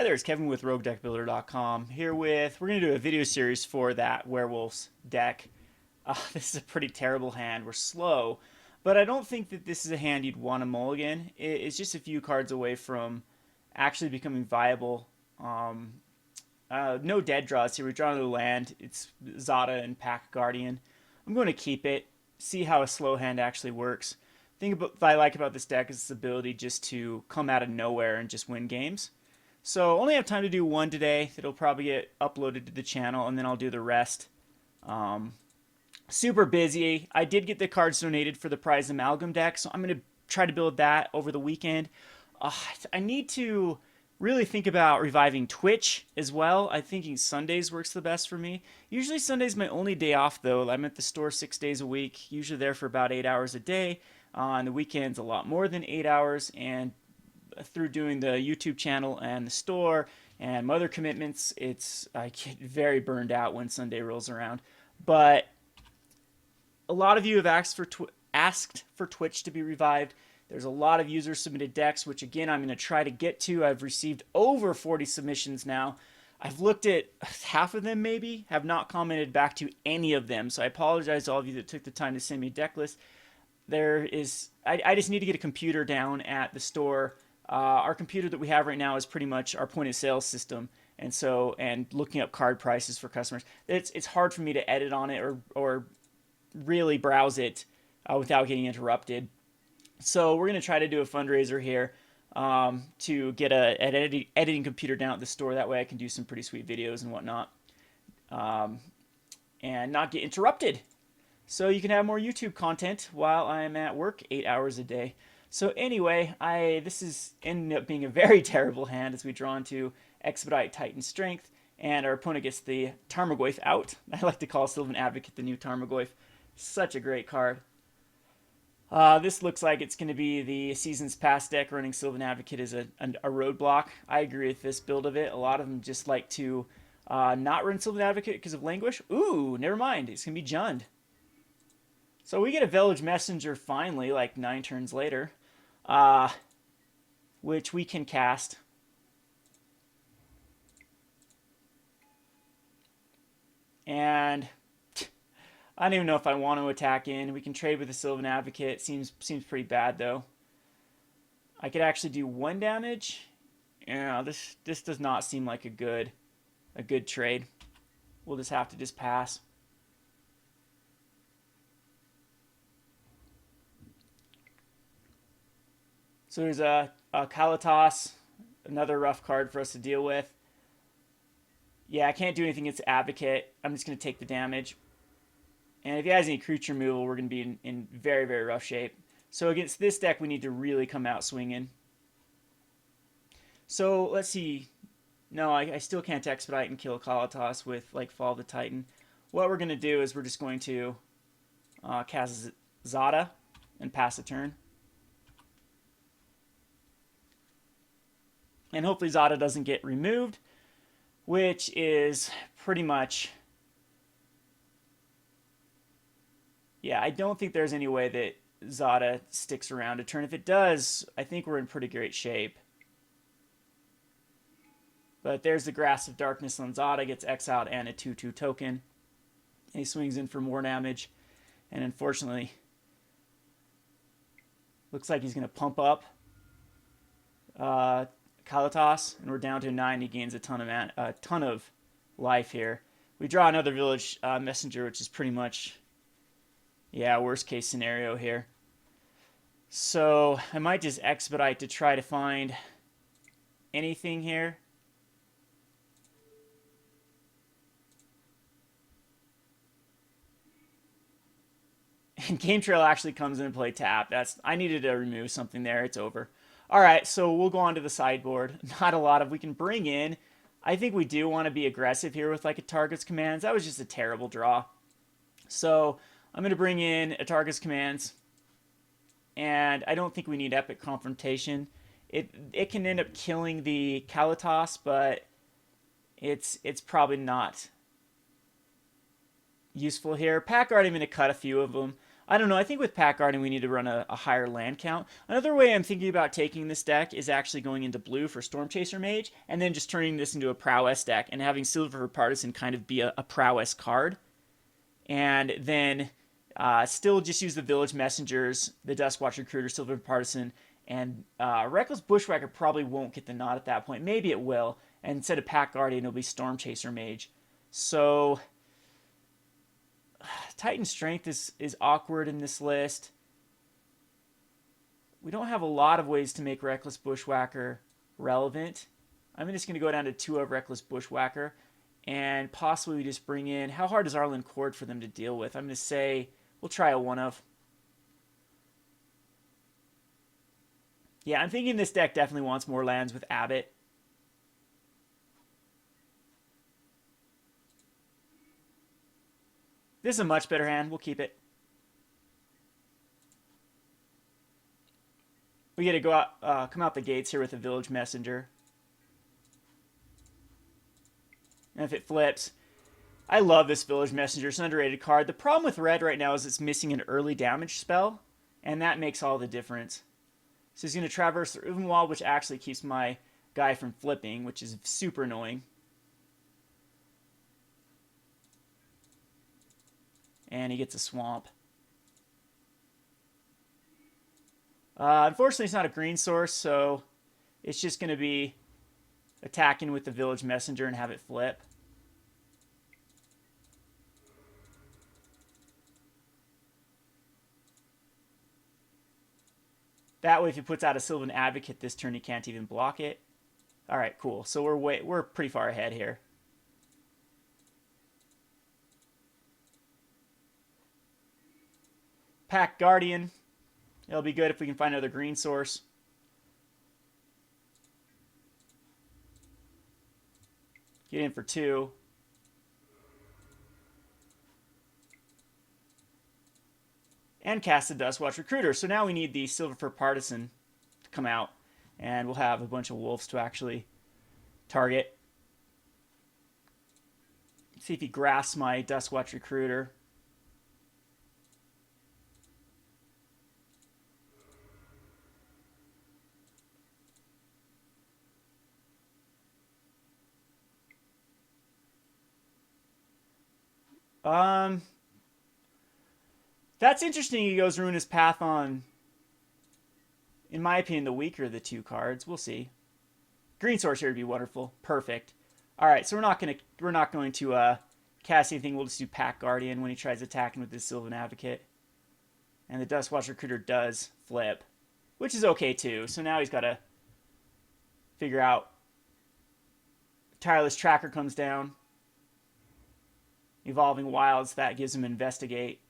Hi there, it's Kevin with RogueDeckBuilder.com here we're going to do a video series for that Werewolves deck. This is a pretty terrible hand. We're slow, but I don't think that this is a hand you'd want to mulligan. It's just a few cards away from actually becoming viable. No dead draws here. We draw another land. It's Zada and Pack Guardian. I'm going to keep it, see how a slow hand actually works. The thing about, that I like about this deck is its ability just to come out of nowhere and just win games. So only have time to do one today. It'll probably get uploaded to the channel, and then I'll do the rest. Super busy. I did get the cards donated for the prize amalgam deck, so I'm going to try to build that over the weekend. I need to really think about reviving Twitch as well. I'm thinking Sundays works the best for me. Usually Sunday's my only day off, though. I'm at the store 6 days a week, usually there for about 8 hours a day. On the weekends, a lot more than 8 hours, and through doing the YouTube channel and the store and my other commitments, I get very burned out when Sunday rolls around. But a lot of you have asked for Twitch to be revived. There's a lot of user submitted decks, which again I'm going to try to get to. I've received over 40 submissions now. I've looked at half of them, maybe have not commented back to any of them. So I apologize to all of you that took the time to send me a deck list. I just need to get a computer down at the store. Our computer that we have right now is pretty much our point of sale system, and looking up card prices for customers. It's hard for me to edit on it or really browse it without getting interrupted. So we're going to try to do a fundraiser here to get an editing computer down at the store. That way I can do some pretty sweet videos and whatnot, and not get interrupted. So you can have more YouTube content while I'm at work 8 hours a day. So anyway, this is ended up being a very terrible hand as we draw into Expedite Titan Strength, and our opponent gets the Tarmogoyf out. I like to call Sylvan Advocate the new Tarmogoyf. Such a great card. This looks like it's going to be the Seasons Past deck running Sylvan Advocate as a roadblock. I agree with this build of it. A lot of them just like to not run Sylvan Advocate because of Languish. Ooh, never mind. It's going to be Jund. So we get a Village Messenger finally, like 9 turns later. Which we can cast. And I don't even know if I want to attack in. We can trade with the Sylvan Advocate. Seems pretty bad though. I could actually do 1 damage. Yeah, this does not seem like a good trade. We'll just have to pass. So there's a Kalatos, another rough card for us to deal with. Yeah, I can't do anything against Advocate. I'm just going to take the damage. And if he has any creature removal, we're going to be in very, very rough shape. So against this deck, we need to really come out swinging. So let's see. No, I still can't Expedite and kill Kalatos with like Fall of the Titan. What we're going to do is we're just going to cast Zada and pass a turn. And hopefully Zada doesn't get removed, which is pretty much... Yeah, I don't think there's any way that Zada sticks around a turn. If it does, I think we're in pretty great shape. But there's the Grasp of Darkness on Zada, gets exiled and a 2/2 token. And he swings in for more damage. And unfortunately, looks like he's going to pump up Kalatos, and we're down to 9. He gains a ton of life here. We draw another Village Messenger, which is pretty much, yeah, worst case scenario here. So I might just Expedite to try to find anything here. And Game Trail actually comes in and play tap. I needed to remove something there. It's over. All right, so we'll go on to the sideboard. Not a lot of we can bring in. I think we do want to be aggressive here with like Atarka's commands. That was just a terrible draw. So I'm going to bring in Atarka's commands. And I don't think we need Epic Confrontation. It can end up killing the Kalatos, but it's probably not useful here. Pack already going to cut a few of them. I don't know. I think with Pack Guardian, we need to run a higher land count. Another way I'm thinking about taking this deck is actually going into blue for Storm Chaser Mage, and then just turning this into a prowess deck and having Silverfur Partisan kind of be a prowess card. And then still just use the Village Messengers, the Duskwatch Recruiter, Silverfur Partisan, and Reckless Bushwhacker probably won't get the nod at that point. Maybe it will. And instead of Pack Guardian, it'll be Storm Chaser Mage. So Titan Strength is awkward in this list. We don't have a lot of ways to make Reckless Bushwhacker relevant. I'm just going to go down to 2 of Reckless Bushwhacker. And possibly we just bring in... How hard is Arlinn Kord for them to deal with? I'm going to say we'll try a 1 of. Yeah, I'm thinking this deck definitely wants more lands with Abbot. This is a much better hand. We'll keep it. We get to go out, come out the gates here with a Village Messenger. And if it flips, I love this Village Messenger. It's an underrated card. The problem with red right now is it's missing an early damage spell, and that makes all the difference. So he's going to traverse the Uvenwald, which actually keeps my guy from flipping, which is super annoying. And he gets a swamp. Unfortunately, it's not a green source, so it's just going to be attacking with the Village Messenger and have it flip. That way, if he puts out a Sylvan Advocate this turn, he can't even block it. All right, cool. So we're pretty far ahead here. Pack Guardian. It'll be good if we can find another green source. Get in for 2. And cast the Duskwatch Recruiter. So now we need the Silverfur Partisan to come out. And we'll have a bunch of wolves to actually target. Let's see if he grasps my Duskwatch Recruiter. That's interesting. He goes Ruinous Path on, in my opinion, the weaker of the 2 cards. We'll see. Green source here would be wonderful. Perfect. All right, so we're not going to cast anything. We'll just do Pack Guardian when he tries attacking with his Sylvan Advocate. And the Duskwatch Recruiter does flip, which is okay too. So now he's got to figure out. Tireless Tracker comes down. Evolving Wilds, that gives him Investigate.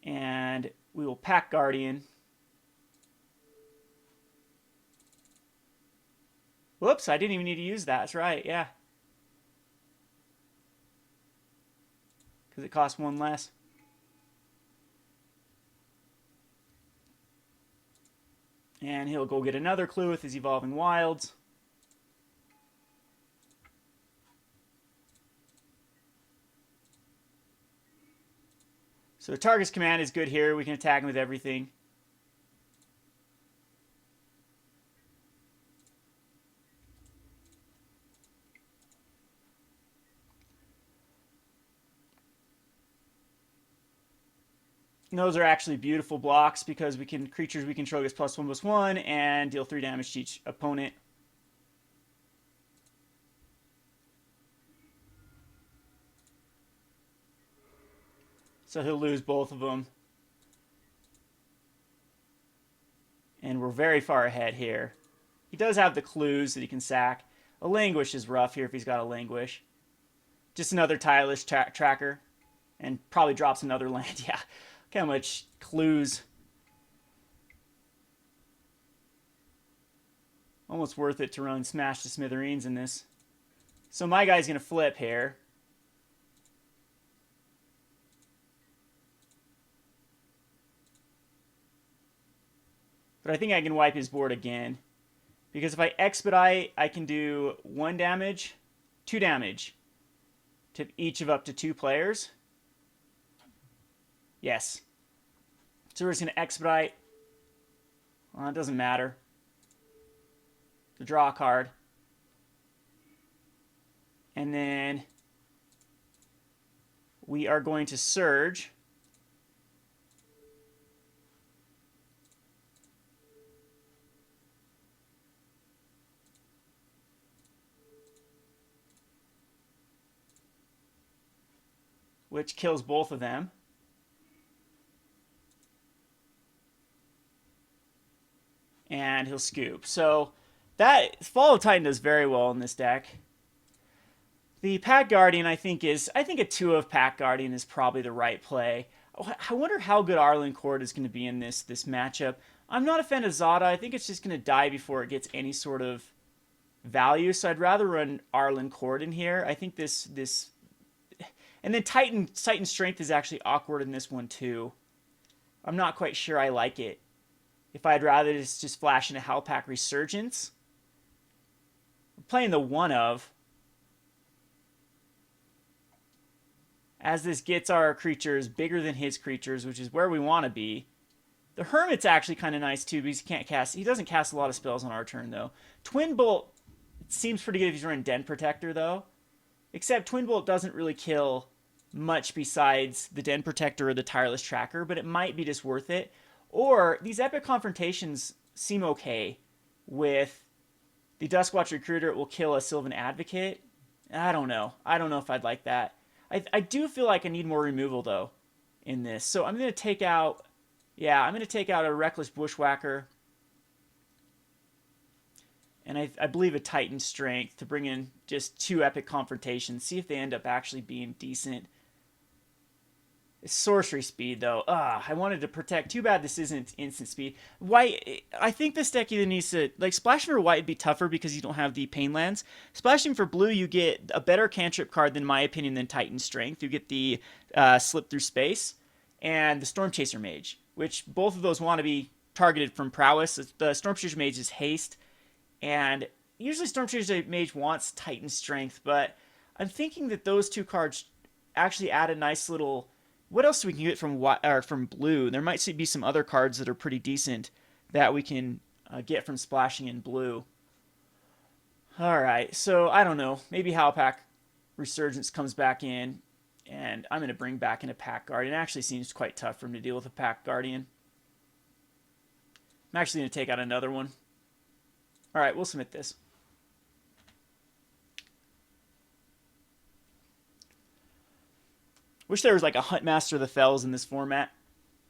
And we will Pack Guardian. Whoops, I didn't even need to use that. That's right, yeah. Because it costs 1 less. And he'll go get another clue with his Evolving Wilds. So Atarka's command is good here. We can attack him with everything. And those are actually beautiful blocks because creatures we control gets +1/+1 and deal 3 damage to each opponent. So he'll lose both of them. And we're very far ahead here. He does have the clues that he can sack. A Languish is rough here if he's got a Languish. Just another tireless tracker. And probably drops another land. Yeah. Look how much clues. Almost worth it to run Smash to Smithereens in this. So my guy's going to flip here. But I think I can wipe his board again. Because if I Expedite, I can do 1 damage, 2 damage to each of up to 2 players. Yes. So we're just going to Expedite. Well, it doesn't matter. To draw a card. And then we are going to Surge. Which kills both of them. And he'll scoop. So that Fall of Titan does very well in this deck. The Pack Guardian, I think a 2 of Pack Guardian is probably the right play. I wonder how good Arlinn Kord is going to be in this matchup. I'm not a fan of Zada. I think it's just going to die before it gets any sort of value. So I'd rather run Arlinn Kord in here. I think this and then Titan Strength is actually awkward in this one too. I'm not quite sure I like it. If I'd rather just flash in a Howlpack Resurgence. We're playing the 1 of. As this gets our creatures bigger than his creatures, which is where we want to be. The Hermit's actually kind of nice too, because he doesn't cast a lot of spells on our turn though. Twin Bolt seems pretty good if he's running Den Protector though. Except Twin Bolt doesn't really kill much besides the Den Protector or the Tireless Tracker, but it might be just worth it. Or these Epic Confrontations seem okay. With the Duskwatch Recruiter, it will kill a Sylvan Advocate. I don't know. I don't know if I'd like that. I do feel like I need more removal, though, in this. So I'm going to take out... Yeah, I'm going to take out a Reckless Bushwhacker. And I believe a Titan Strength to bring in just 2 Epic Confrontations. See if they end up actually being decent. It's sorcery speed, though. I wanted to protect. Too bad this isn't instant speed. White, I think this deck either needs to... Like, splashing for white would be tougher because you don't have the Pain Lands. Splashing for blue, you get a better cantrip card, in my opinion, than Titan Strength. You get the Slip Through Space and the Storm Chaser Mage, which both of those want to be targeted from prowess. The Storm Chaser Mage is haste, and usually Storm Chaser Mage wants Titan Strength, but I'm thinking that those 2 cards actually add a nice little... What else do we can get from blue? There might be some other cards that are pretty decent that we can get from splashing in blue. All right, so I don't know. Maybe Howlpack Resurgence comes back in, and I'm going to bring back in a Pack Guardian. It actually seems quite tough for him to deal with a Pack Guardian. I'm actually going to take out another one. All right, we'll submit this. Wish there was like a Huntmaster of the Fells in this format.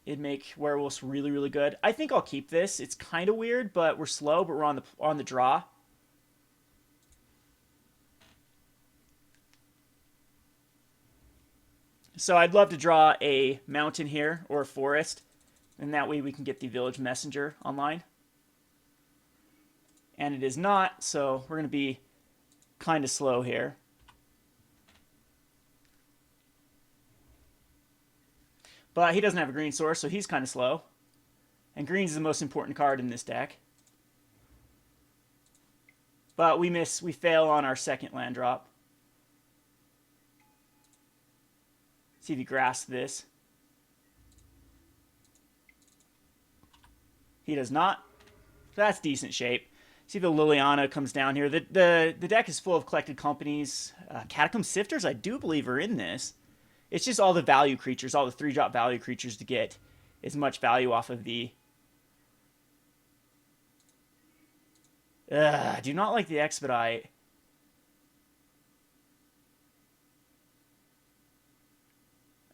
It'd make Werewolves really, really good. I think I'll keep this. It's kind of weird, but we're slow, but we're on the draw. So I'd love to draw a mountain here or a forest, and that way we can get the Village Messenger online. And it is not, so we're going to be kind of slow here. But he doesn't have a green source, so he's kind of slow. And green's the most important card in this deck. But we fail on our second land drop. See if he grasps this. He does not. That's decent shape. See if the Liliana comes down here. The deck is full of collected companies. Catacomb Sifters, I do believe, are in this. It's just all the value creatures, all the 3-drop value creatures to get as much value off of the... I do not like the Expedite.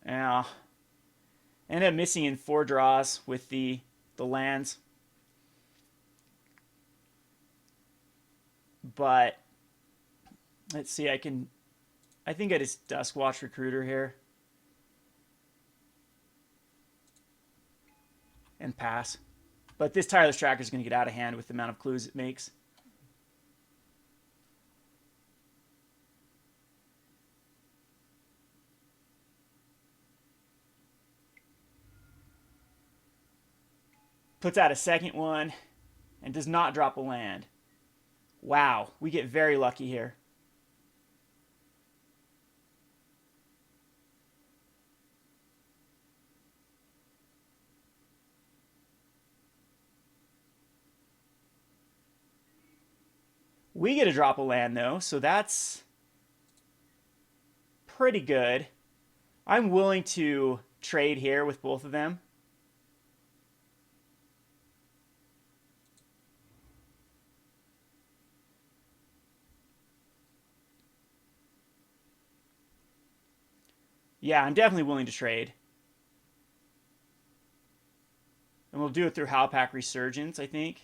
Yeah. Ended up missing in 4 draws with the lands. But let's see, I think I just Duskwatch Recruiter here. And pass. But this Tireless Tracker is going to get out of hand with the amount of clues it makes. Puts out a second one and does not drop a land. Wow, we get very lucky here. We get to drop a land, though, so that's pretty good. I'm willing to trade here with both of them. Yeah, I'm definitely willing to trade. And we'll do it through Howlpack Resurgence, I think.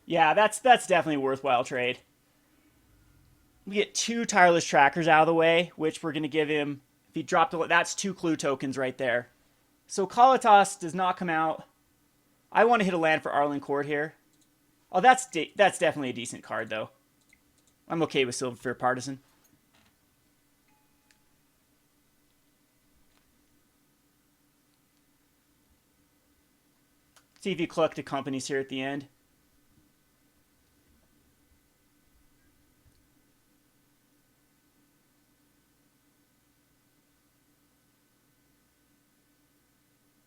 Yeah, that's definitely a worthwhile trade. We get 2 tireless trackers out of the way, which we're going to give him. If he dropped that's 2 clue tokens right there. So Kalitas does not come out. I want to hit a land for Arlinn Kord here. Oh, that's definitely a decent card, though. I'm okay with Silverfur Partisan. See if you collect the companies here at the end.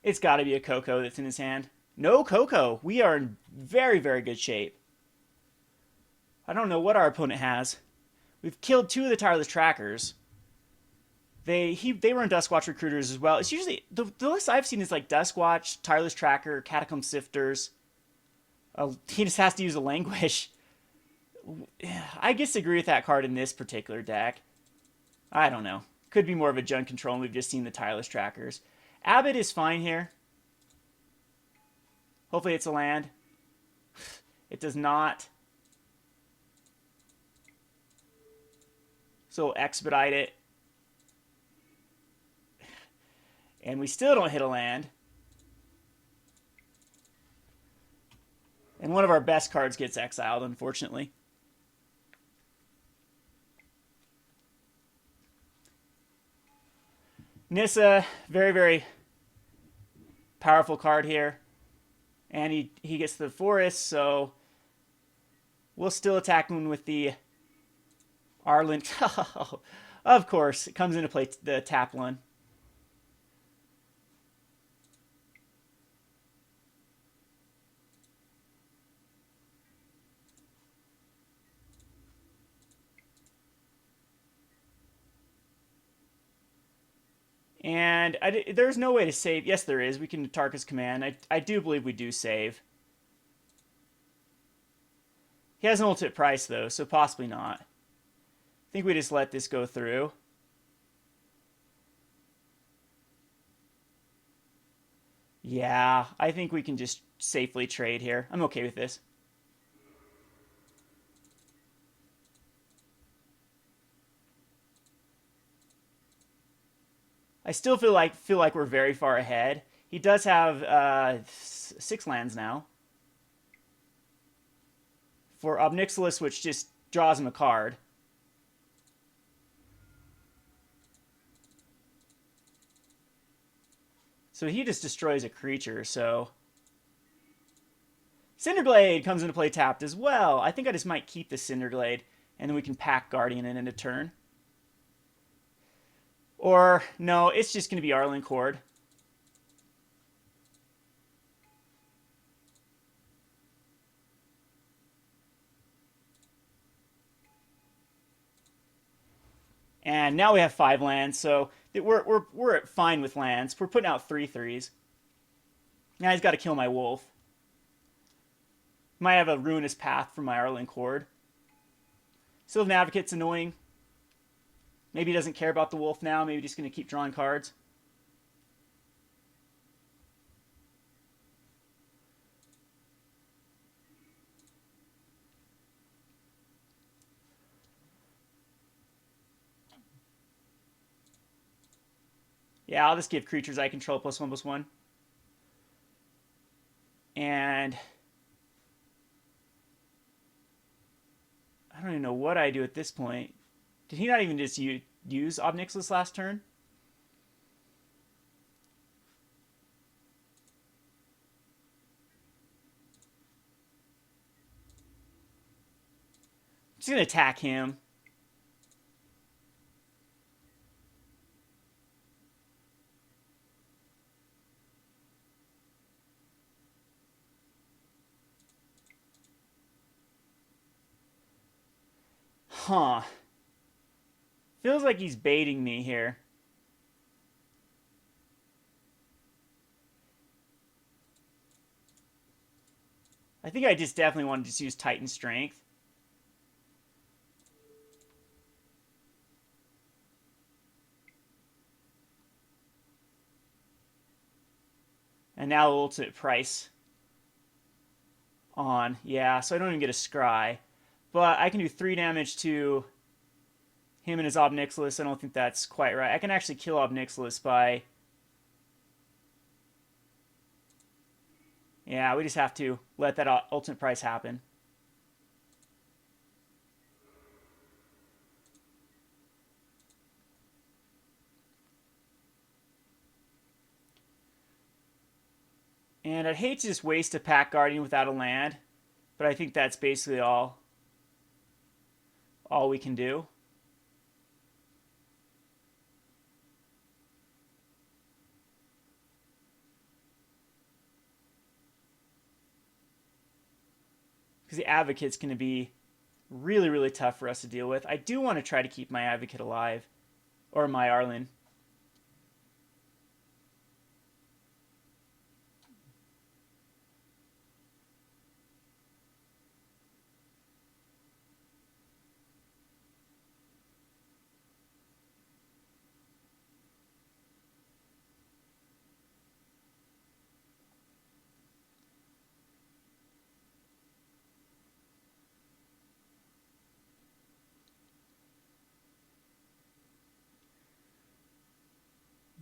It's got to be a Coco that's in his hand. No Coco. We are in very, very good shape. I don't know what our opponent has. We've killed 2 of the tireless trackers. They run Duskwatch Recruiters as well. It's usually the list I've seen is like Duskwatch, tireless tracker, Catacomb Sifters. He just has to use a Languish. I disagree with that card in this particular deck. I don't know. Could be more of a junk control, and we've just seen the tireless trackers. Abbot is fine here. Hopefully it's a land. It does not. So we'll expedite it. And we still don't hit a land. And one of our best cards gets exiled, unfortunately. Nissa, very, very powerful card here. And he gets the forest, so we'll still attack him with the Arlinn. Of course, it comes into play the tap one. And there's no way to save. Yes, there is. We can Atarka's command. I do believe we do save. He has an ultimate price, though, so possibly not. I think we just let this go through. Yeah, I think we can just safely trade here. I'm okay with this. I still feel like we're very far ahead. He does have 6 lands now. For Obnixilis, which just draws him a card. So he just destroys a creature, so... Cinder Glade comes into play tapped as well. I think I just might keep the Cinder Glade, and then we can pack Guardian in a turn. Or, no, it's just going to be Arlinn Kord. And now we have 5 lands, so we're fine with lands. We're putting out 3/3s. Now he's got to kill my wolf. Might have a ruinous path for my Arlinn Kord. Sylvan Advocate's annoying. Maybe he doesn't care about the wolf now. Maybe he's just going to keep drawing cards. Yeah, I'll just give creatures I control +1/+1. And I don't even know what I do at this point. Did he not even just use Ob Nixilis last turn? I'm just going to attack him. Huh. Feels like he's baiting me here. I think I just definitely want to just use Titan Strength. And now ultimate price on. Yeah, so I don't even get a scry. But I can do 3 damage to him and his Ob Nixilis. I don't think that's quite right. I can actually kill Ob Nixilis by... Yeah, we just have to let that ultimate price happen. And I'd hate to just waste a Pack Guardian without a land, but I think that's basically all we can do. Because the Advocate's going to be really, really tough for us to deal with. I do want to try to keep my Advocate alive. Or my Arlinn.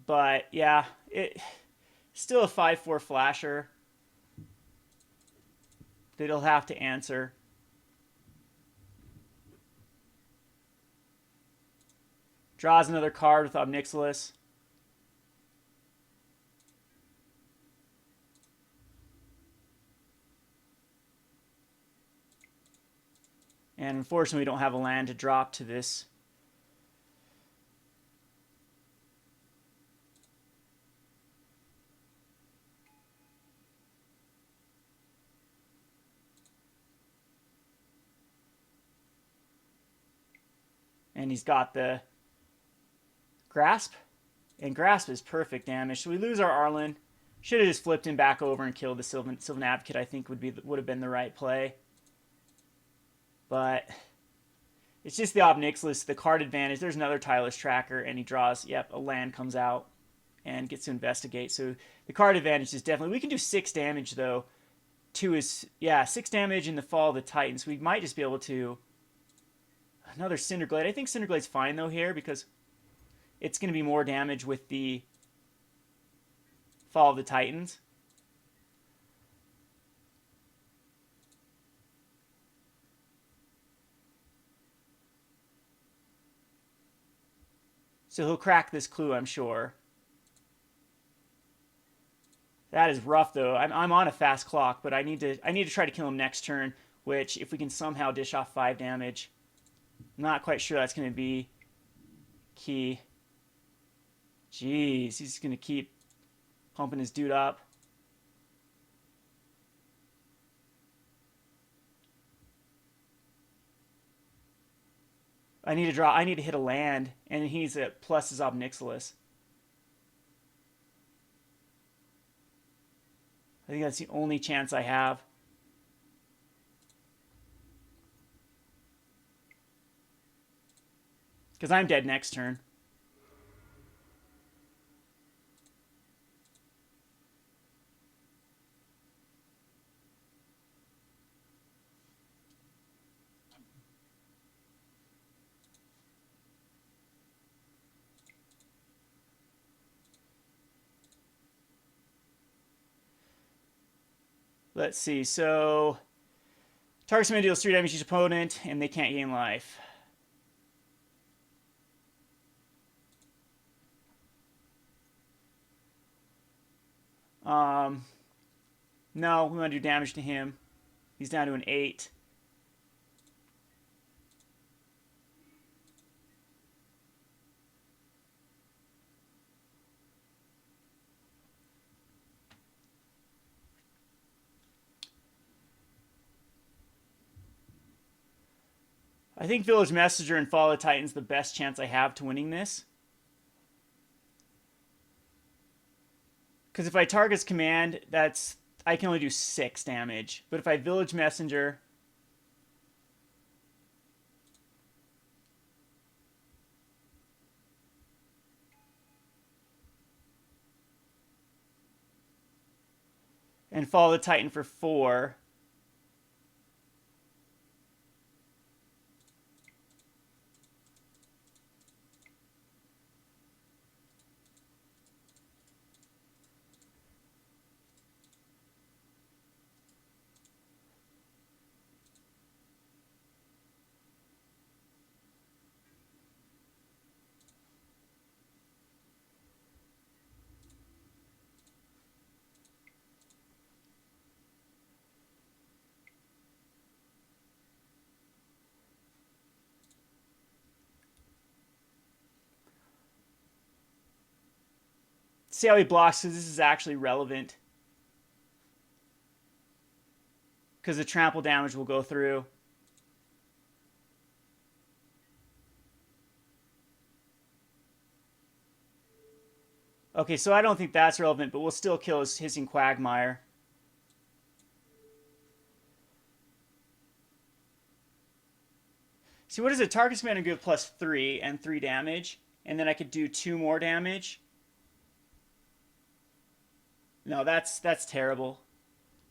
But yeah, it still a 5/4 flasher that he'll have to answer. Draws another card with Ob Nixilis. And unfortunately, we don't have a land to drop to this. And he's got the Grasp. And Grasp is perfect damage. So we lose our Arlinn. Should have just flipped him back over and killed the Sylvan Advocate, I think would have been the right play. But it's just the Ob Nixilis, the card advantage. There's another Tireless Tracker, and he draws, yep, a land comes out and gets to investigate. So the card advantage is definitely... We can do 6 damage, though, to his... Yeah, 6 damage in the Fall of the Titans. We might just be able to... Another Cinder Glade. I think Cinder Glade's fine, though, here, because it's going to be more damage with the Fall of the Titans. So he'll crack this clue, I'm sure. That is rough, though. I'm on a fast clock, but I need to try to kill him next turn, which, if we can somehow dish off 5 damage, I'm not quite sure that's going to be key. Jeez, he's going to keep pumping his dude up. I need to hit a land, and he's at plus his Ob Nixilis. I think that's the only chance I have. Because I'm dead next turn. Let's see. So target's going to deal 3 damage to each opponent, and they can't gain life. No, we want to do damage to him. He's down to an 8. I think Village Messenger and Fall of the Titan's the best chance I have to winning this. Because if I target's command, I can only do 6 damage. But if I Village Messenger, and Fall of the Titan for 4, see how he blocks, because this is actually relevant. Because the trample damage will go through. Okay, so I don't think that's relevant, but we'll still kill his Hissing Quagmire. See, what is it? Target's command to give +3 and 3 damage. And then I could do 2 more damage. No, that's terrible.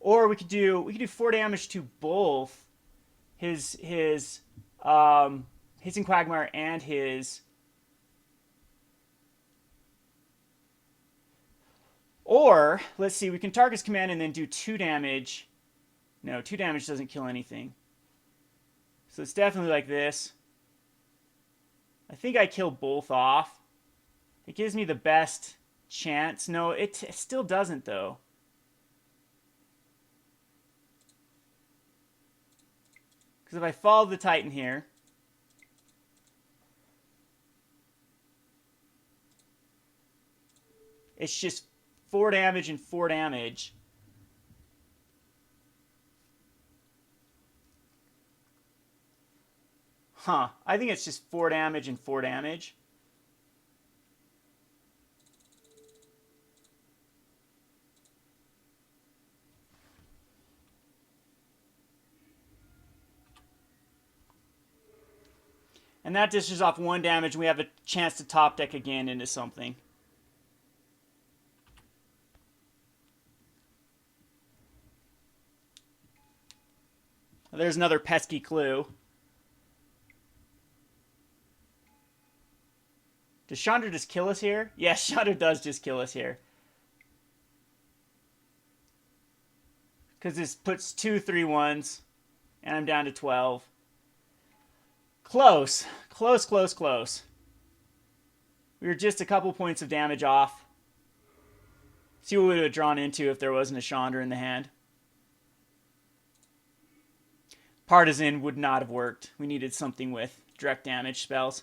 Or we could do 4 damage to both his Hissing Quagmire and his. Or let's see, we can target his command and then do 2 damage. No, 2 damage doesn't kill anything. So it's definitely like this. I think I kill both off. It gives me the best chance. No, it still doesn't though. Because if I follow the Titan here, it's just 4 damage and 4 damage. Huh. I think it's just 4 damage and 4 damage. And that dishes off 1 damage, and we have a chance to top deck again into something. There's another pesky clue. Does Chandra just kill us here? Yes, Chandra does just kill us here. Because this puts 2 3-1s, and I'm down to 12. Close. Close, close, close. We were just a couple points of damage off. See what we would have drawn into if there wasn't a Chandra in the hand. Partisan would not have worked. We needed something with direct damage spells.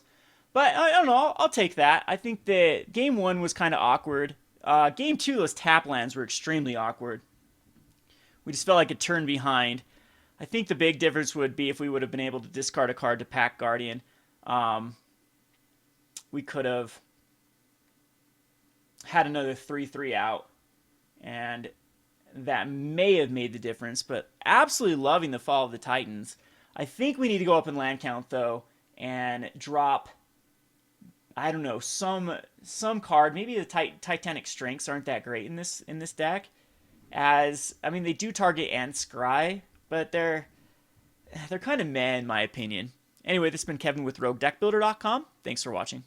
But I don't know. I'll take that. I think that game 1 was kind of awkward. Game 2, those tap lands were extremely awkward. We just felt like a turn behind. I think the big difference would be if we would have been able to discard a card to Pack Guardian. We could have had another 3-3 out. And that may have made the difference. But absolutely loving the Fall of the Titans. I think we need to go up in land count, though, and drop, I don't know, some card. Maybe the Titanic Strengths aren't that great in this deck. As, I mean, they do target and scry, but they're kind of meh in my opinion. Anyway, this has been Kevin with RogueDeckBuilder.com. Thanks for watching.